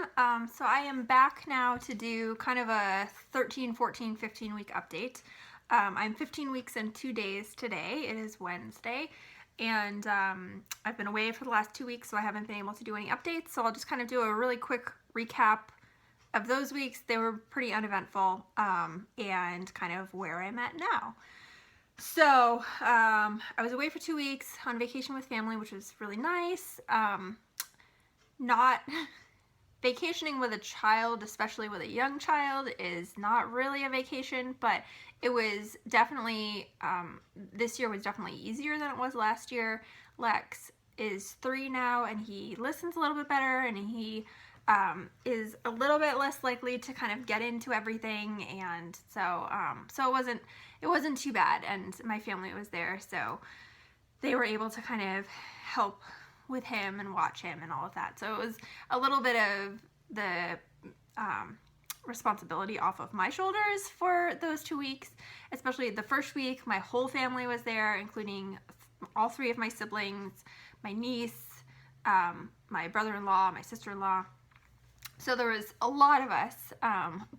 So I am back now to do kind of a 13, 14, 15 week update. I'm 15 weeks and 2 days today. It is Wednesday. And I've been away for the last 2 weeks, so I haven't been able to do any updates. So I'll just kind of do a really quick recap of those weeks. They were pretty uneventful, and kind of where I'm at now. So I was away for 2 weeks on vacation with family, which was really nice. Not vacationing with a child, especially with a young child, is not really a vacation, but it was definitely, this year was definitely easier than it was last year. Lex is 3 now, and he listens a little bit better, and he is a little bit less likely to kind of get into everything, and so it wasn't too bad, and my family was there, so they were able to kind of help with him and watch him and all of that. So it was a little bit of the responsibility off of my shoulders for those 2 weeks, especially the first week. My whole family was there, including all 3 of my siblings, my niece, my brother-in-law, my sister-in-law. So there was a lot of us,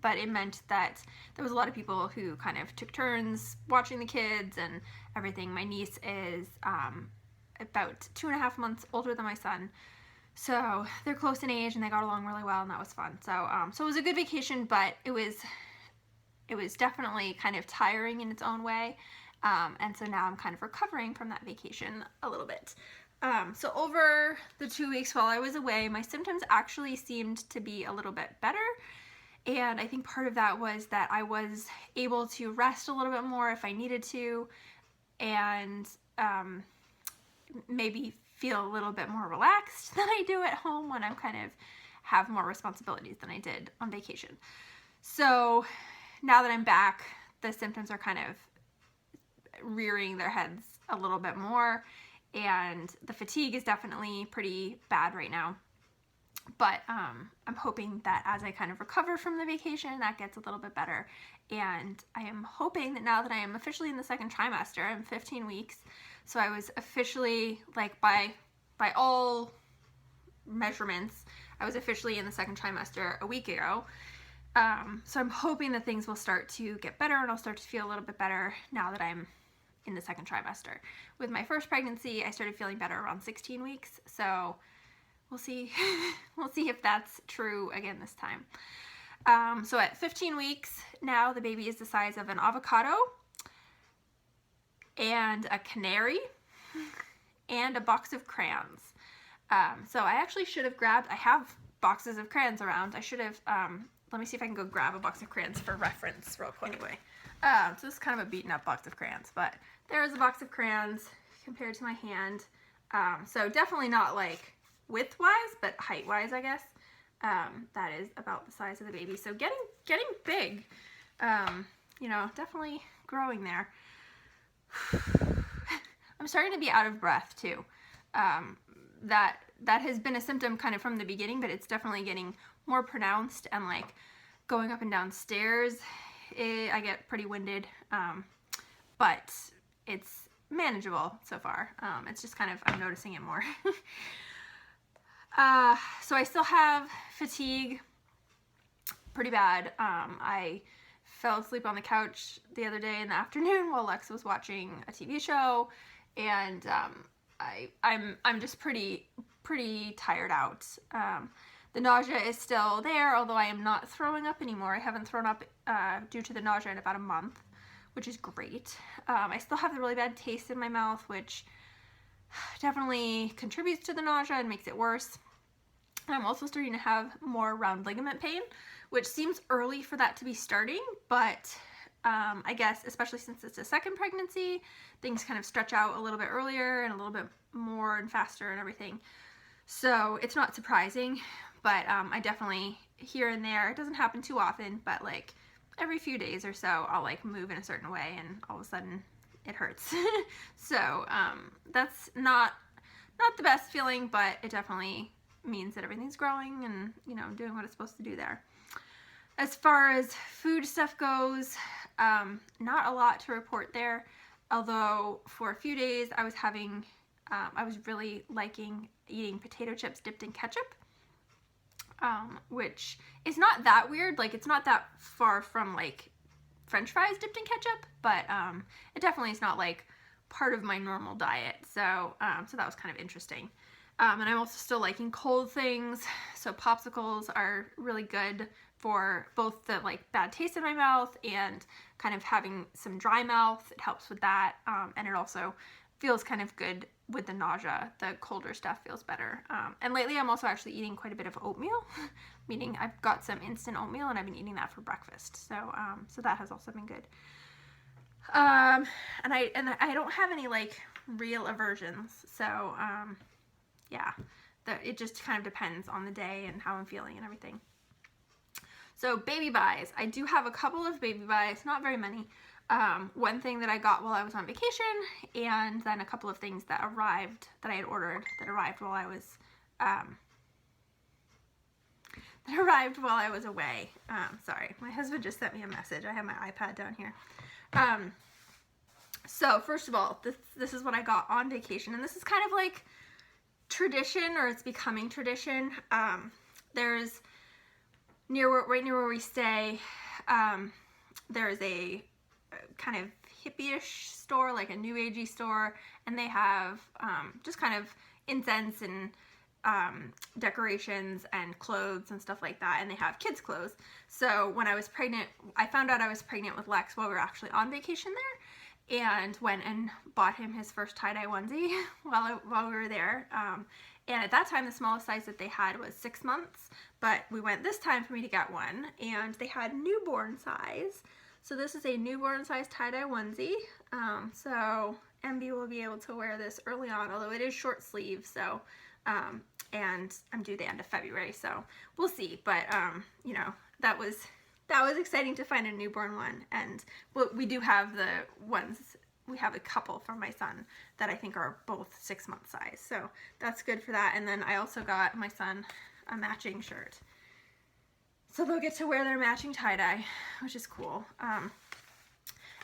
but it meant that there was a lot of people who kind of took turns watching the kids and everything. My niece is about 2.5 months older than my son, so they're close in age and they got along really well, and that was fun. So so it was a good vacation, but it was definitely kind of tiring in its own way, and so now I'm kind of recovering from that vacation a little bit. So over the 2 weeks while I was away, my symptoms actually seemed to be a little bit better, and I think part of that was that I was able to rest a little bit more if I needed to, and maybe feel a little bit more relaxed than I do at home when I'm kind of have more responsibilities than I did on vacation. So now that I'm back, the symptoms are kind of rearing their heads a little bit more, and the fatigue is definitely pretty bad right now. But I'm hoping that as I kind of recover from the vacation, that gets a little bit better. And I am hoping that now that I am officially in the second trimester, I'm 15 weeks, so I was officially, like, by all measurements, I was officially in the second trimester a week ago. So I'm hoping that things will start to get better, and I'll start to feel a little bit better now that I'm in the second trimester. With my first pregnancy, I started feeling better around 16 weeks, so we'll see. We'll see if that's true again this time. So at 15 weeks now, the baby is the size of an avocado and a canary and a box of crayons. So I actually should have grabbed, I have boxes of crayons around. I should have, let me see if I can go grab a box of crayons for reference real quick. Anyway, so this is kind of a beaten up box of crayons, but there is a box of crayons compared to my hand. So definitely not like width-wise, but height-wise, I guess. That is about the size of the baby. So getting big, you know, definitely growing there. I'm starting to be out of breath too. That has been a symptom kind of from the beginning, but it's definitely getting more pronounced, and like going up and down stairs, I get pretty winded, but it's manageable so far. It's just kind of, I'm noticing it more. So I still have fatigue pretty bad. I fell asleep on the couch the other day in the afternoon while Lex was watching a TV show, and I'm just pretty tired out. The nausea is still there, although I am not throwing up anymore. I haven't thrown up due to the nausea in about a month, which is great. I still have the really bad taste in my mouth, which definitely contributes to the nausea and makes it worse. I'm also starting to have more round ligament pain, which seems early for that to be starting, but I guess especially since it's a second pregnancy, things kind of stretch out a little bit earlier and a little bit more and faster and everything. So it's not surprising, but I definitely, here and there, it doesn't happen too often, but like every few days or so, I'll like move in a certain way and all of a sudden it hurts. So that's not the best feeling, but it definitely means that everything's growing and, you know, doing what it's supposed to do there. As far as food stuff goes, not a lot to report there, although for a few days I was really liking eating potato chips dipped in ketchup. which is not that weird. Like, it's not that far from like French fries dipped in ketchup, but it definitely is not like part of my normal diet. So so that was kind of interesting. And I'm also still liking cold things. So popsicles are really good for both the like bad taste in my mouth and kind of having some dry mouth. It helps with that. And it also feels kind of good with the nausea. The colder stuff feels better. And lately I'm also actually eating quite a bit of oatmeal, meaning I've got some instant oatmeal and I've been eating that for breakfast. So so that has also been good. And I don't have any like real aversions. So yeah, it just kind of depends on the day and how I'm feeling and everything. So baby buys. I do have a couple of baby buys, not very many. One thing that I got while I was on vacation, and then a couple of things that arrived that I had ordered that arrived while I was away. Sorry, my husband just sent me a message. I have my iPad down here. So first of all, this is what I got on vacation, and this is kind of like tradition, or it's becoming tradition. There's right near where we stay, there's a kind of hippie-ish store, like a new agey store, and they have just kind of incense and decorations and clothes and stuff like that, and they have kids clothes. So when I was pregnant, I found out I was pregnant with Lex while we were actually on vacation there, and went and bought him his first tie-dye onesie while we were there. And at that time, the smallest size that they had was 6 months, but we went this time for me to get one, and they had newborn size. So this is a newborn size tie-dye onesie. So MB will be able to wear this early on, although it is short sleeve. So, and I'm due the end of February, so we'll see. But you know, that was exciting to find a newborn one, and we do have the ones. We have a couple for my son that I think are both 6 month size, so that's good for that. And then I also got my son a matching shirt, so they'll get to wear their matching tie-dye, which is cool.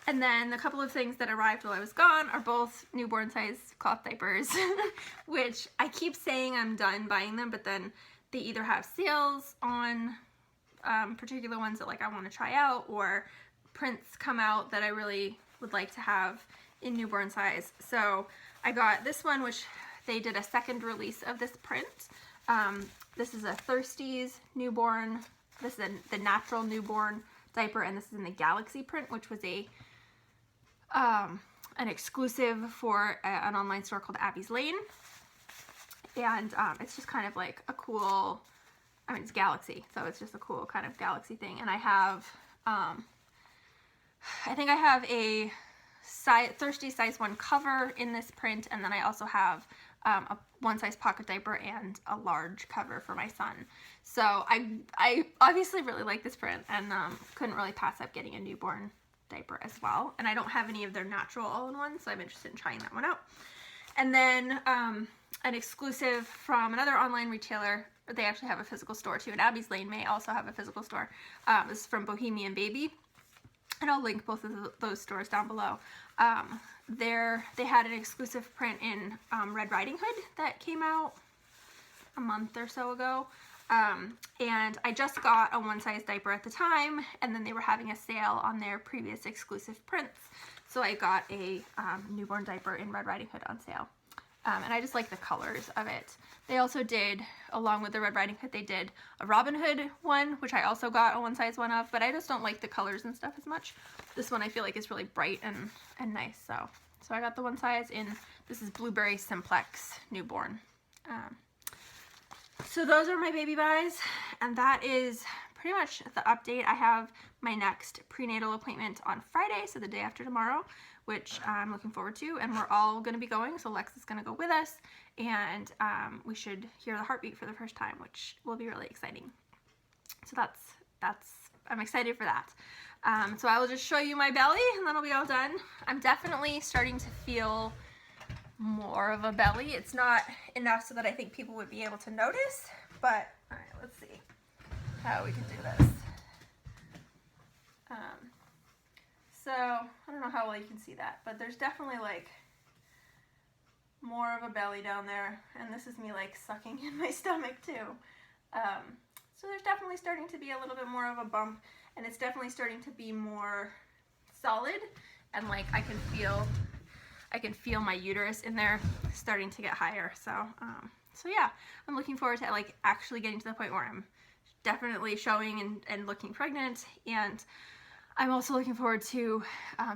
And then a couple of things that arrived while I was gone are both newborn size cloth diapers, which I keep saying I'm done buying them, but then they either have sales on particular ones that like I want to try out, or prints come out that I really would like to have in newborn size. So I got this one, which they did a second release of this print. This is a Thirsties newborn. This is the natural newborn diaper, and this is in the Galaxy print, which was an exclusive for an online store called Abby's Lane. And it's just kind of like a cool, I mean, it's Galaxy, so it's just a cool kind of Galaxy thing. And I have, I think I have a Thirsty size 1 cover in this print, and then I also have a 1 size pocket diaper and a large cover for my son. So I obviously really like this print, and couldn't really pass up getting a newborn diaper as well. And I don't have any of their natural all-in-ones, so I'm interested in trying that one out. And then an exclusive from another online retailer. They actually have a physical store too, and Abby's Lane may also have a physical store. This is from Bohemian Baby, and I'll link both of those stores down below. They had an exclusive print in Red Riding Hood that came out a month or so ago. And I just got a 1 size diaper at the time, and then they were having a sale on their previous exclusive prints. So I got a newborn diaper in Red Riding Hood on sale. And I just like the colors of it. They also did, along with the Red Riding Hood, they did a Robin Hood one, which I also got a 1 size one of, but I just don't like the colors and stuff as much. This one I feel like is really bright and nice, so I got the 1 size in, this is Blueberry Simplex Newborn. So those are my baby buys, and that is pretty much the update. I have my next prenatal appointment on Friday, so the day after tomorrow, which I'm looking forward to, and we're all going to be going, so Lex is going to go with us, and we should hear the heartbeat for the first time, which will be really exciting. So I'm excited for that. So I will just show you my belly, and then I'll be all done. I'm definitely starting to feel more of a belly. It's not enough so that I think people would be able to notice, but all right, let's see how we can do this. So I don't know how well you can see that, but there's definitely like more of a belly down there, and this is me like sucking in my stomach too. So there's definitely starting to be a little bit more of a bump, and it's definitely starting to be more solid, and like I can feel my uterus in there starting to get higher. So so yeah, I'm looking forward to like actually getting to the point where I'm definitely showing and looking pregnant, and I'm also looking forward to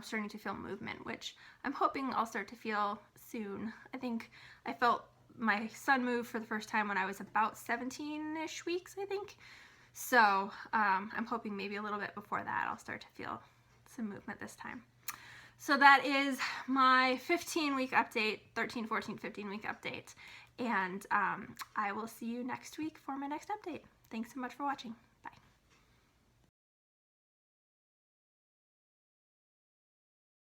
starting to feel movement, which I'm hoping I'll start to feel soon. I think I felt my son move for the first time when I was about 17-ish weeks, I think. So I'm hoping maybe a little bit before that I'll start to feel some movement this time. So that is my 15-week update, 13, 14, 15-week update. And I will see you next week for my next update. Thanks so much for watching.